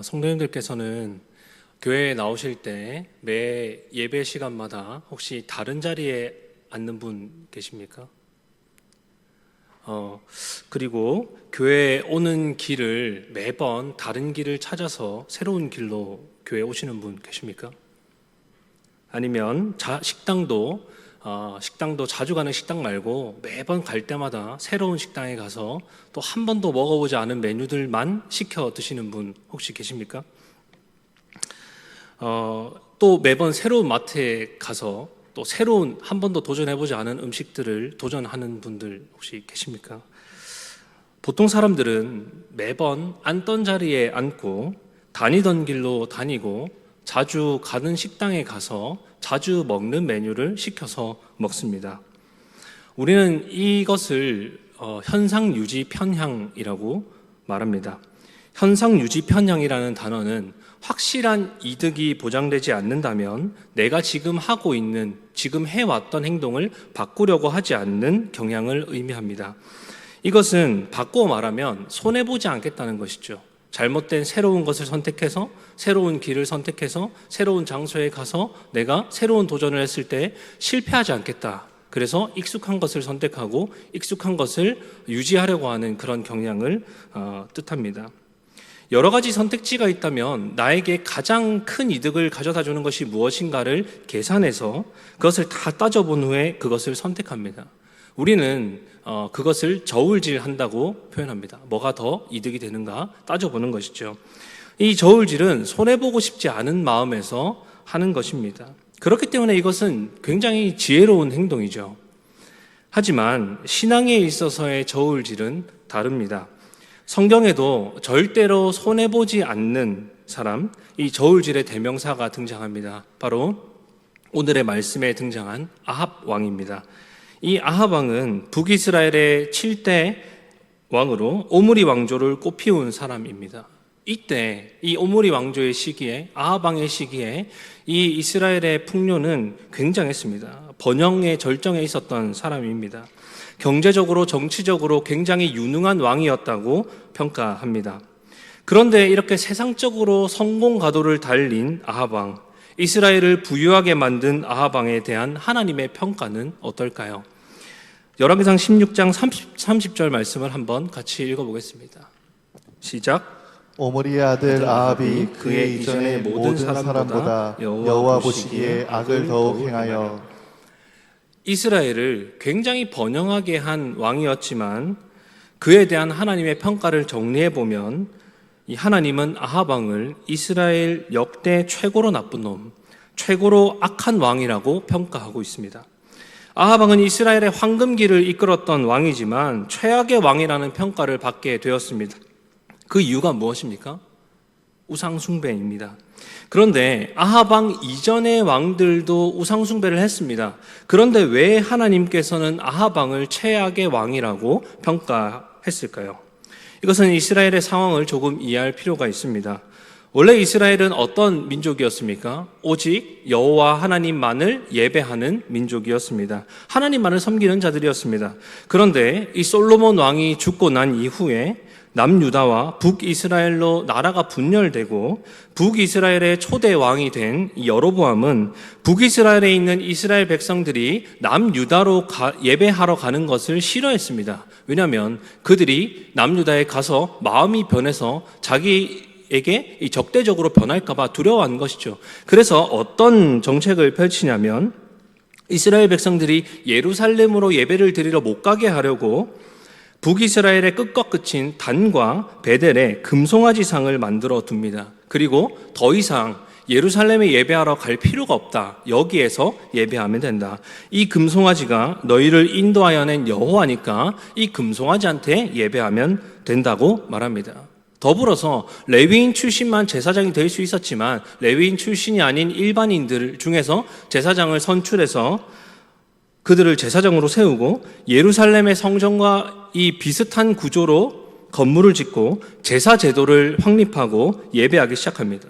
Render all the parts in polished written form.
성도님들께서는 교회에 나오실 때 매 예배 시간마다 혹시 다른 자리에 앉는 분 계십니까? 그리고 교회에 오는 길을 매번 다른 길을 찾아서 새로운 길로 교회에 오시는 분 계십니까? 아니면 식당도 자주 가는 식당 말고 매번 갈 때마다 새로운 식당에 가서 또 한 번도 먹어보지 않은 메뉴들만 시켜 드시는 분 혹시 계십니까? 또 매번 새로운 마트에 가서 또 새로운 한 번도 도전해보지 않은 음식들을 도전하는 분들 혹시 계십니까? 보통 사람들은 매번 앉던 자리에 앉고 다니던 길로 다니고 자주 가는 식당에 가서 자주 먹는 메뉴를 시켜서 먹습니다. 우리는 이것을 현상유지 편향이라고 말합니다. 현상유지 편향이라는 단어는 확실한 이득이 보장되지 않는다면 내가 지금 하고 있는, 지금 해왔던 행동을 바꾸려고 하지 않는 경향을 의미합니다. 이것은 바꾸어 말하면 손해보지 않겠다는 것이죠. 잘못된 새로운 것을 선택해서, 새로운 길을 선택해서, 새로운 장소에 가서 내가 새로운 도전을 했을 때 실패하지 않겠다. 그래서 익숙한 것을 선택하고 익숙한 것을 유지하려고 하는 그런 경향을 뜻합니다. 여러 가지 선택지가 있다면 나에게 가장 큰 이득을 가져다 주는 것이 무엇인가를 계산해서 그것을 다 따져본 후에 그것을 선택합니다. 우리는 그것을 저울질한다고 표현합니다. 뭐가 더 이득이 되는가 따져보는 것이죠. 이 저울질은 손해보고 싶지 않은 마음에서 하는 것입니다. 그렇기 때문에 이것은 굉장히 지혜로운 행동이죠. 하지만 신앙에 있어서의 저울질은 다릅니다. 성경에도 절대로 손해보지 않는 사람, 이 저울질의 대명사가 등장합니다. 바로 오늘의 말씀에 등장한 아합 왕입니다. 이 아합 왕은 북이스라엘의 7대 왕으로 오므리 왕조를 꽃피운 사람입니다. 이때 이 오므리 왕조의 시기에, 아합 왕의 시기에 이 이스라엘의 풍요는 굉장했습니다. 번영의 절정에 있었던 사람입니다. 경제적으로, 정치적으로 굉장히 유능한 왕이었다고 평가합니다. 그런데 이렇게 세상적으로 성공 가도를 달린 아합 왕, 이스라엘을 부유하게 만든 아합 왕에 대한 하나님의 평가는 어떨까요? 열왕기상 16장 30절 말씀을 한번 같이 읽어보겠습니다. 시작. 오므리의 아들 아합이 그의 이전의 모든 사람보다 여호와 보시기에 악을 더욱 행하여 이스라엘을 굉장히 번영하게 한 왕이었지만 그에 대한 하나님의 평가를 정리해보면 이 하나님은 아합 왕을 이스라엘 역대 최고로 나쁜 놈, 최고로 악한 왕이라고 평가하고 있습니다. 아합 왕은 이스라엘의 황금기를 이끌었던 왕이지만 최악의 왕이라는 평가를 받게 되었습니다. 그 이유가 무엇입니까? 우상 숭배입니다. 그런데 아합 왕 이전의 왕들도 우상 숭배를 했습니다. 그런데 왜 하나님께서는 아합 왕을 최악의 왕이라고 평가했을까요? 이것은 이스라엘의 상황을 조금 이해할 필요가 있습니다. 원래 이스라엘은 어떤 민족이었습니까? 오직 여호와 하나님만을 예배하는 민족이었습니다. 하나님만을 섬기는 자들이었습니다. 그런데 이 솔로몬 왕이 죽고 난 이후에 남유다와 북이스라엘로 나라가 분열되고 북이스라엘의 초대 왕이 된 여로보암은 북이스라엘에 있는 이스라엘 백성들이 남유다로 예배하러 가는 것을 싫어했습니다. 왜냐하면 그들이 남유다에 가서 마음이 변해서 자기에게 적대적으로 변할까 봐 두려워하는 것이죠. 그래서 어떤 정책을 펼치냐면 이스라엘 백성들이 예루살렘으로 예배를 드리러 못 가게 하려고 북이스라엘의 끝과 끝인 단과 베델에 금송아지상을 만들어 둡니다. 그리고 더 이상 예루살렘에 예배하러 갈 필요가 없다. 여기에서 예배하면 된다. 이 금송아지가 너희를 인도하여 낸 여호와니까 이 금송아지한테 예배하면 된다고 말합니다. 더불어서 레위인 출신만 제사장이 될 수 있었지만 레위인 출신이 아닌 일반인들 중에서 제사장을 선출해서 그들을 제사장으로 세우고 예루살렘의 성전과 이 비슷한 구조로 건물을 짓고 제사 제도를 확립하고 예배하기 시작합니다.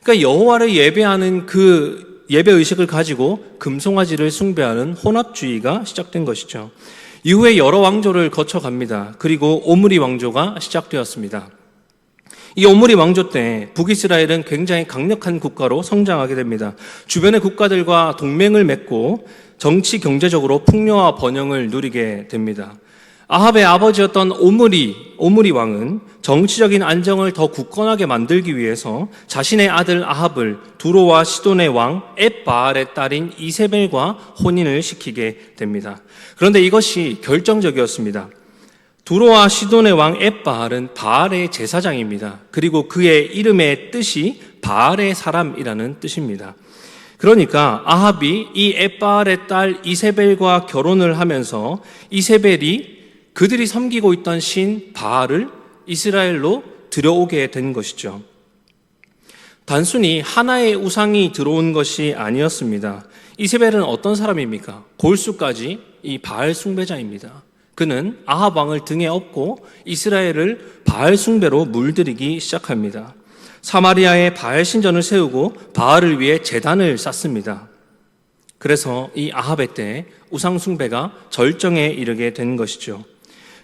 그러니까 여호와를 예배하는 그 예배 의식을 가지고 금송아지를 숭배하는 혼합주의가 시작된 것이죠. 이후에 여러 왕조를 거쳐갑니다. 그리고 오므리 왕조가 시작되었습니다. 이 오므리 왕조 때 북이스라엘은 굉장히 강력한 국가로 성장하게 됩니다. 주변의 국가들과 동맹을 맺고 정치 경제적으로 풍요와 번영을 누리게 됩니다. 아합의 아버지였던 오므리 왕은 정치적인 안정을 더 굳건하게 만들기 위해서 자신의 아들 아합을 두로와 시돈의 왕 엣바알의 딸인 이세벨과 혼인을 시키게 됩니다. 그런데 이것이 결정적이었습니다. 두로와 시돈의 왕 엣바알은 바알의 제사장입니다. 그리고 그의 이름의 뜻이 바알의 사람이라는 뜻입니다. 그러니까 아합이 이 엣바알의 딸 이세벨과 결혼을 하면서 이세벨이 그들이 섬기고 있던 신 바알을 이스라엘로 들여오게 된 것이죠. 단순히 하나의 우상이 들어온 것이 아니었습니다. 이세벨은 어떤 사람입니까? 골수까지 이 바알 숭배자입니다. 그는 아합 왕을 등에 업고 이스라엘을 바알 숭배로 물들이기 시작합니다. 사마리아에 바알 신전을 세우고 바알을 위해 제단을 쌓습니다. 그래서 이 아합의 때 우상 숭배가 절정에 이르게 된 것이죠.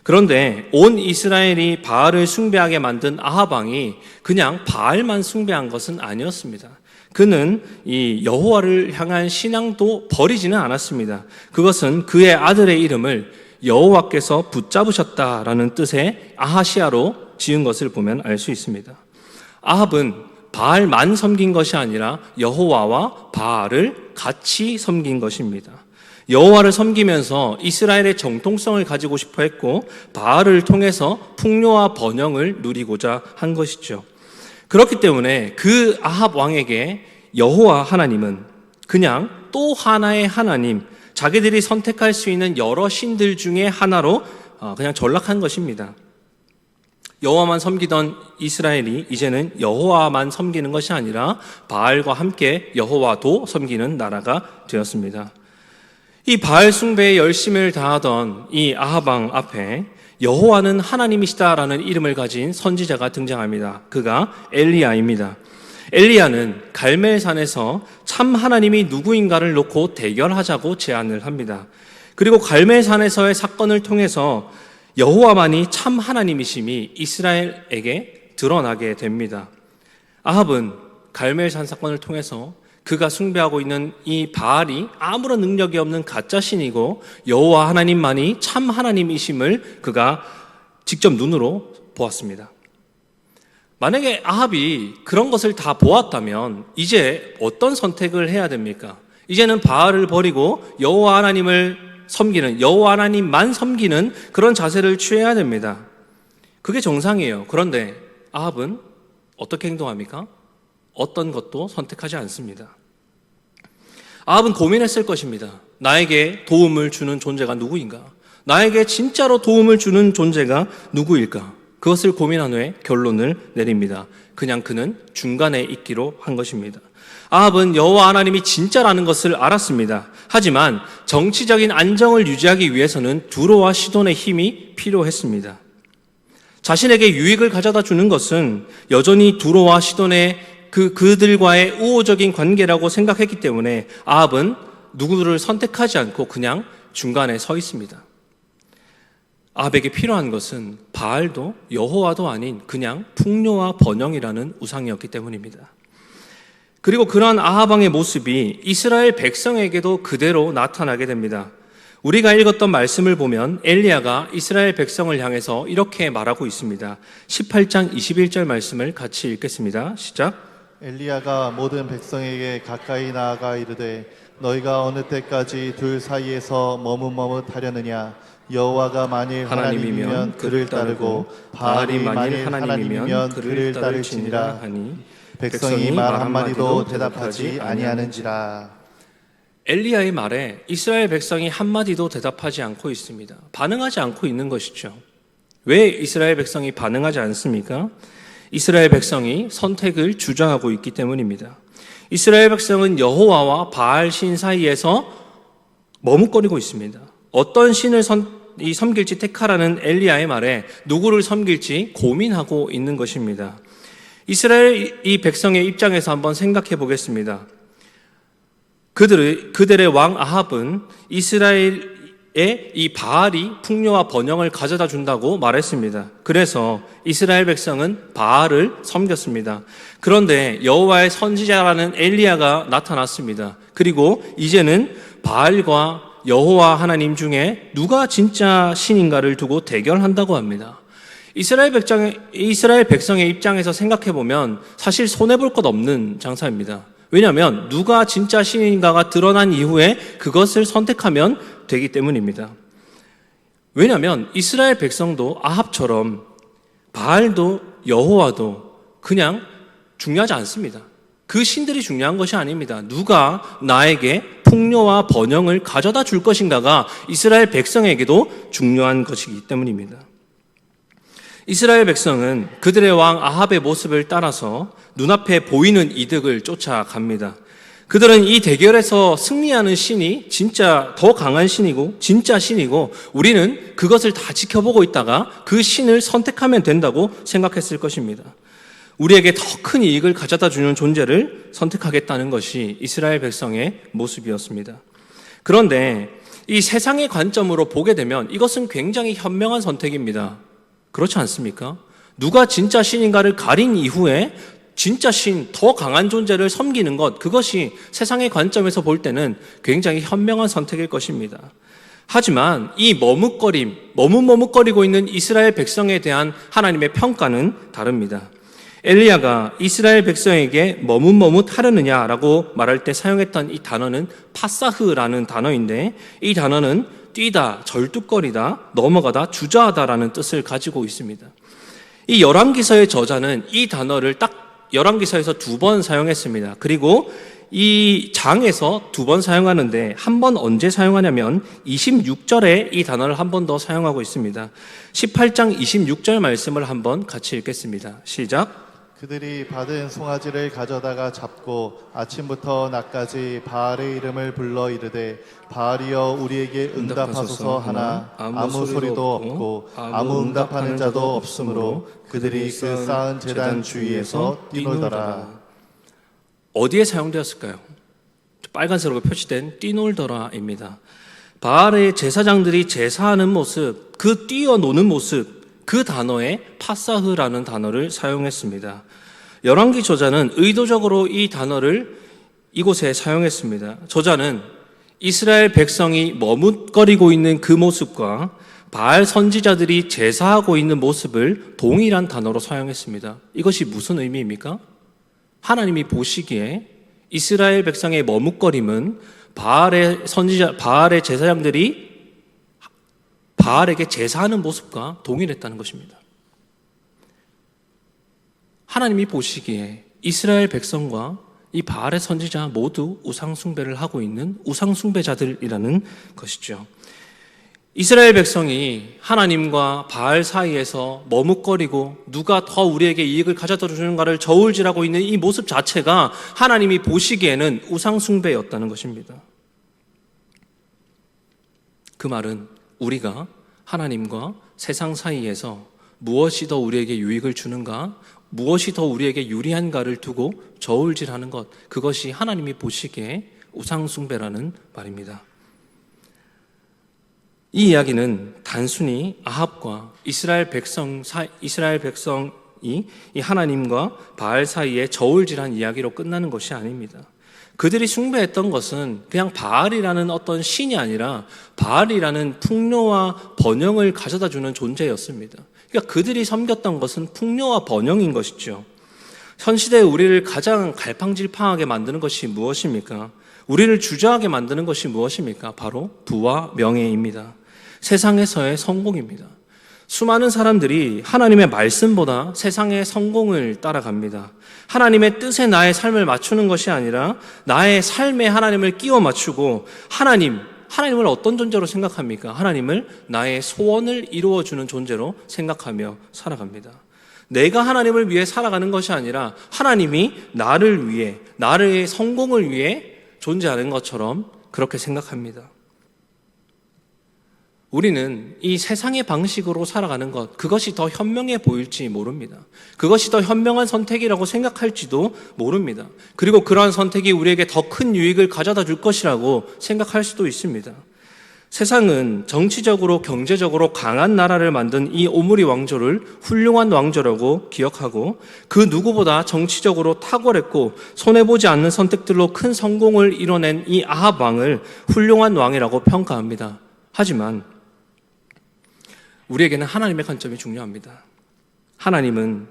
그런데 온 이스라엘이 바알을 숭배하게 만든 아합 왕이 그냥 바알만 숭배한 것은 아니었습니다. 그는 이 여호와를 향한 신앙도 버리지는 않았습니다. 그것은 그의 아들의 이름을 여호와께서 붙잡으셨다라는 뜻의 아하시아로 지은 것을 보면 알 수 있습니다. 아합은 바알만 섬긴 것이 아니라 여호와와 바알을 같이 섬긴 것입니다. 여호와를 섬기면서 이스라엘의 정통성을 가지고 싶어 했고 바알을 통해서 풍요와 번영을 누리고자 한 것이죠. 그렇기 때문에 그 아합 왕에게 여호와 하나님은 그냥 또 하나의 하나님, 자기들이 선택할 수 있는 여러 신들 중에 하나로 그냥 전락한 것입니다. 여호와만 섬기던 이스라엘이 이제는 여호와만 섬기는 것이 아니라 바알과 함께 여호와도 섬기는 나라가 되었습니다. 이 바알 숭배에 열심을 다하던 이 아합 왕 앞에 여호와는 하나님이시다라는 이름을 가진 선지자가 등장합니다. 그가 엘리야입니다. 엘리야는 갈멜산에서 참 하나님이 누구인가를 놓고 대결하자고 제안을 합니다. 그리고 갈멜산에서의 사건을 통해서 여호와만이 참 하나님이심이 이스라엘에게 드러나게 됩니다. 아합은 갈멜산 사건을 통해서 그가 숭배하고 있는 이 바알이 아무런 능력이 없는 가짜 신이고 여호와 하나님만이 참 하나님이심을 그가 직접 눈으로 보았습니다. 만약에 아합이 그런 것을 다 보았다면 이제 어떤 선택을 해야 됩니까? 이제는 바알을 버리고 여호와 하나님을 섬기는, 여호와 하나님만 섬기는 그런 자세를 취해야 됩니다. 그게 정상이에요. 그런데 아합은 어떻게 행동합니까? 어떤 것도 선택하지 않습니다. 아합은 고민했을 것입니다. 나에게 도움을 주는 존재가 누구인가? 나에게 진짜로 도움을 주는 존재가 누구일까? 그것을 고민한 후에 결론을 내립니다. 그냥 그는 중간에 있기로 한 것입니다. 아합은 여호와 하나님이 진짜라는 것을 알았습니다. 하지만 정치적인 안정을 유지하기 위해서는 두로와 시돈의 힘이 필요했습니다. 자신에게 유익을 가져다 주는 것은 여전히 두로와 시돈의 그들과의 우호적인 관계라고 생각했기 때문에 아합은 누구를 선택하지 않고 그냥 중간에 서 있습니다. 아합에게 필요한 것은 바알도 여호와도 아닌 그냥 풍요와 번영이라는 우상이었기 때문입니다. 그리고 그러한 아합 왕의 모습이 이스라엘 백성에게도 그대로 나타나게 됩니다. 우리가 읽었던 말씀을 보면 엘리야가 이스라엘 백성을 향해서 이렇게 말하고 있습니다. 18장 21절 말씀을 같이 읽겠습니다. 시작. 엘리야가 모든 백성에게 가까이 나아가 이르되 너희가 어느 때까지 둘 사이에서 머뭇머뭇하려느냐? 여호와가 만일 하나님이면 그를 따르고 바알이 만일 하나님이면 그를 따를지니라 하니 백성이 말 한마디도 대답하지 아니하는지라. 엘리야의 말에 이스라엘 백성이 한마디도 대답하지 않고 있습니다. 반응하지 않고 있는 것이죠. 왜 이스라엘 백성이 반응하지 않습니까? 이스라엘 백성이 선택을 주저하고 있기 때문입니다. 이스라엘 백성은 여호와와 바알 신 사이에서 머뭇거리고 있습니다. 어떤 신을 섬길지 택하라는 엘리야의 말에 누구를 섬길지 고민하고 있는 것입니다. 이스라엘 이 백성의 입장에서 한번 생각해 보겠습니다. 그들의 왕 아합은 이스라엘 이 바알이 풍요와 번영을 가져다 준다고 말했습니다. 그래서 이스라엘 백성은 바알을 섬겼습니다. 그런데 여호와의 선지자라는 엘리야가 나타났습니다. 그리고 이제는 바알과 여호와 하나님 중에 누가 진짜 신인가를 두고 대결한다고 합니다. 이스라엘 백성의 입장에서 생각해보면 사실 손해볼 것 없는 장사입니다. 왜냐하면 누가 진짜 신인가가 드러난 이후에 그것을 선택하면 되기 때문입니다. 왜냐하면 이스라엘 백성도 아합처럼 바알도 여호와도 그냥 중요하지 않습니다. 그 신들이 중요한 것이 아닙니다. 누가 나에게 풍요와 번영을 가져다 줄 것인가가 이스라엘 백성에게도 중요한 것이기 때문입니다. 이스라엘 백성은 그들의 왕 아합의 모습을 따라서 눈앞에 보이는 이득을 쫓아갑니다. 그들은 이 대결에서 승리하는 신이 진짜 더 강한 신이고 진짜 신이고 우리는 그것을 다 지켜보고 있다가 그 신을 선택하면 된다고 생각했을 것입니다. 우리에게 더 큰 이익을 가져다 주는 존재를 선택하겠다는 것이 이스라엘 백성의 모습이었습니다. 그런데 이 세상의 관점으로 보게 되면 이것은 굉장히 현명한 선택입니다. 그렇지 않습니까? 누가 진짜 신인가를 가린 이후에 진짜 신, 더 강한 존재를 섬기는 것, 그것이 세상의 관점에서 볼 때는 굉장히 현명한 선택일 것입니다. 하지만 이 머뭇머뭇거리고 있는 이스라엘 백성에 대한 하나님의 평가는 다릅니다. 엘리야가 이스라엘 백성에게 머뭇머뭇하려느냐라고 말할 때 사용했던 이 단어는 파사흐라는 단어인데 이 단어는 뛰다, 절뚝거리다, 넘어가다, 주저하다라는 뜻을 가지고 있습니다. 이 열왕기서의 저자는 이 단어를 딱 열왕기서에서 2번 사용했습니다. 그리고 이 장에서 2번 사용하는데 한 번 언제 사용하냐면 26절에 이 단어를 한 번 더 사용하고 있습니다. 18장 26절 말씀을 한번 같이 읽겠습니다. 시작. 그들이 받은 송아지를 가져다가 잡고 아침부터 낮까지 바알의 이름을 불러 이르되 바알이여 우리에게 응답하소서 하나 아무 소리도 없고 아무 응답하는 자도 없으므로 그들이 그 쌓은 제단 주위에서 뛰놀더라. 어디에 사용되었을까요? 빨간색으로 표시된 뛰놀더라입니다. 바알의 제사장들이 제사하는 모습, 그 뛰어노는 모습, 그 단어에 파사흐라는 단어를 사용했습니다. 열왕기 저자는 의도적으로 이 단어를 이곳에 사용했습니다. 저자는 이스라엘 백성이 머뭇거리고 있는 그 모습과 바알 선지자들이 제사하고 있는 모습을 동일한 단어로 사용했습니다. 이것이 무슨 의미입니까? 하나님이 보시기에 이스라엘 백성의 머뭇거림은 바알의 제사장들이 바알에게 제사하는 모습과 동일했다는 것입니다. 하나님이 보시기에 이스라엘 백성과 이 바알의 선지자 모두 우상숭배를 하고 있는 우상숭배자들이라는 것이죠. 이스라엘 백성이 하나님과 바알 사이에서 머뭇거리고 누가 더 우리에게 이익을 가져다 주는가를 저울질하고 있는 이 모습 자체가 하나님이 보시기에는 우상숭배였다는 것입니다. 그 말은 우리가 하나님과 세상 사이에서 무엇이 더 우리에게 유익을 주는가, 무엇이 더 우리에게 유리한가를 두고 저울질하는 것, 그것이 하나님이 보시기에 우상숭배라는 말입니다. 이 이야기는 단순히 아합과 이스라엘 백성이 이 하나님과 바알 사이에 저울질한 이야기로 끝나는 것이 아닙니다. 그들이 숭배했던 것은 그냥 바알이라는 어떤 신이 아니라 바알이라는 풍요와 번영을 가져다 주는 존재였습니다. 그러니까 그들이 섬겼던 것은 풍요와 번영인 것이죠. 현 시대에 우리를 가장 갈팡질팡하게 만드는 것이 무엇입니까? 우리를 주저하게 만드는 것이 무엇입니까? 바로 부와 명예입니다. 세상에서의 성공입니다. 수많은 사람들이 하나님의 말씀보다 세상의 성공을 따라갑니다. 하나님의 뜻에 나의 삶을 맞추는 것이 아니라 나의 삶에 하나님을 끼워 맞추고 하나님을 어떤 존재로 생각합니까? 하나님을 나의 소원을 이루어주는 존재로 생각하며 살아갑니다. 내가 하나님을 위해 살아가는 것이 아니라 하나님이 나를 위해, 나의 성공을 위해 존재하는 것처럼 그렇게 생각합니다. 우리는 이 세상의 방식으로 살아가는 것, 그것이 더 현명해 보일지 모릅니다. 그것이 더 현명한 선택이라고 생각할지도 모릅니다. 그리고 그러한 선택이 우리에게 더 큰 유익을 가져다 줄 것이라고 생각할 수도 있습니다. 세상은 정치적으로 경제적으로 강한 나라를 만든 이 오므리 왕조를 훌륭한 왕조라고 기억하고 그 누구보다 정치적으로 탁월했고 손해보지 않는 선택들로 큰 성공을 이뤄낸 이 아합 왕을 훌륭한 왕이라고 평가합니다. 하지만 우리에게는 하나님의 관점이 중요합니다. 하나님은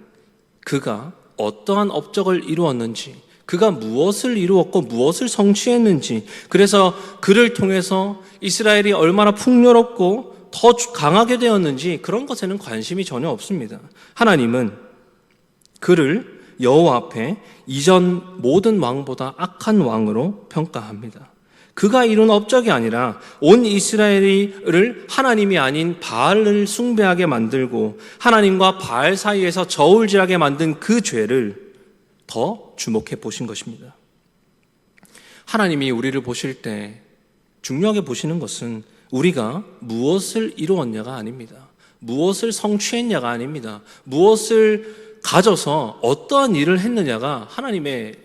그가 어떠한 업적을 이루었는지, 그가 무엇을 이루었고 무엇을 성취했는지, 그래서 그를 통해서 이스라엘이 얼마나 풍요롭고 더 강하게 되었는지 그런 것에는 관심이 전혀 없습니다. 하나님은 그를 여호와 앞에 이전 모든 왕보다 악한 왕으로 평가합니다. 그가 이룬 업적이 아니라 온 이스라엘을 하나님이 아닌 바알을 숭배하게 만들고 하나님과 바알 사이에서 저울질하게 만든 그 죄를 더 주목해 보신 것입니다. 하나님이 우리를 보실 때 중요하게 보시는 것은 우리가 무엇을 이루었냐가 아닙니다. 무엇을 성취했냐가 아닙니다. 무엇을 가져서 어떠한 일을 했느냐가 하나님의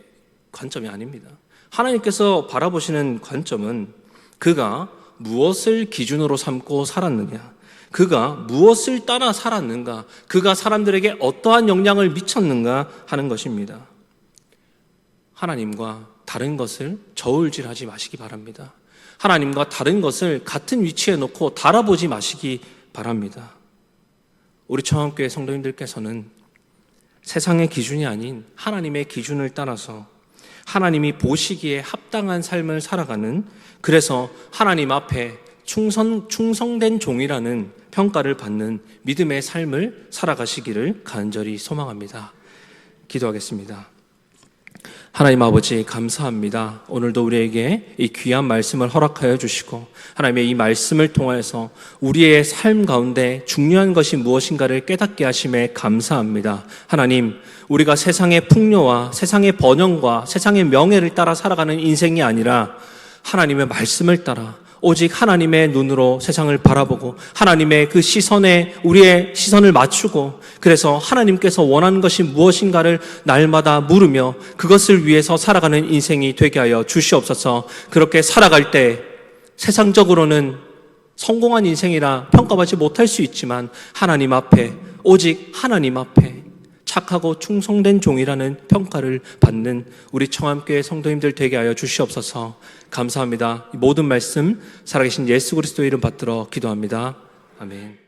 관점이 아닙니다. 하나님께서 바라보시는 관점은 그가 무엇을 기준으로 삼고 살았느냐, 그가 무엇을 따라 살았는가, 그가 사람들에게 어떠한 영향을 미쳤는가 하는 것입니다. 하나님과 다른 것을 저울질하지 마시기 바랍니다. 하나님과 다른 것을 같은 위치에 놓고 달아보지 마시기 바랍니다. 우리 청암교회 성도님들께서는 세상의 기준이 아닌 하나님의 기준을 따라서 하나님이 보시기에 합당한 삶을 살아가는, 그래서 하나님 앞에 충성된 종이라는 평가를 받는 믿음의 삶을 살아가시기를 간절히 소망합니다. 기도하겠습니다. 하나님 아버지 감사합니다. 오늘도 우리에게 이 귀한 말씀을 허락하여 주시고 하나님의 이 말씀을 통해서 우리의 삶 가운데 중요한 것이 무엇인가를 깨닫게 하심에 감사합니다. 하나님, 우리가 세상의 풍요와 세상의 번영과 세상의 명예를 따라 살아가는 인생이 아니라 하나님의 말씀을 따라 오직 하나님의 눈으로 세상을 바라보고 하나님의 그 시선에 우리의 시선을 맞추고, 그래서 하나님께서 원하는 것이 무엇인가를 날마다 물으며 그것을 위해서 살아가는 인생이 되게 하여 주시옵소서. 그렇게 살아갈 때 세상적으로는 성공한 인생이라 평가받지 못할 수 있지만 하나님 앞에, 오직 하나님 앞에 착하고 충성된 종이라는 평가를 받는 우리 청암교회 성도님들 되게 하여 주시옵소서. 감사합니다. 이 모든 말씀 살아계신 예수 그리스도의 이름 받들어 기도합니다. 아멘.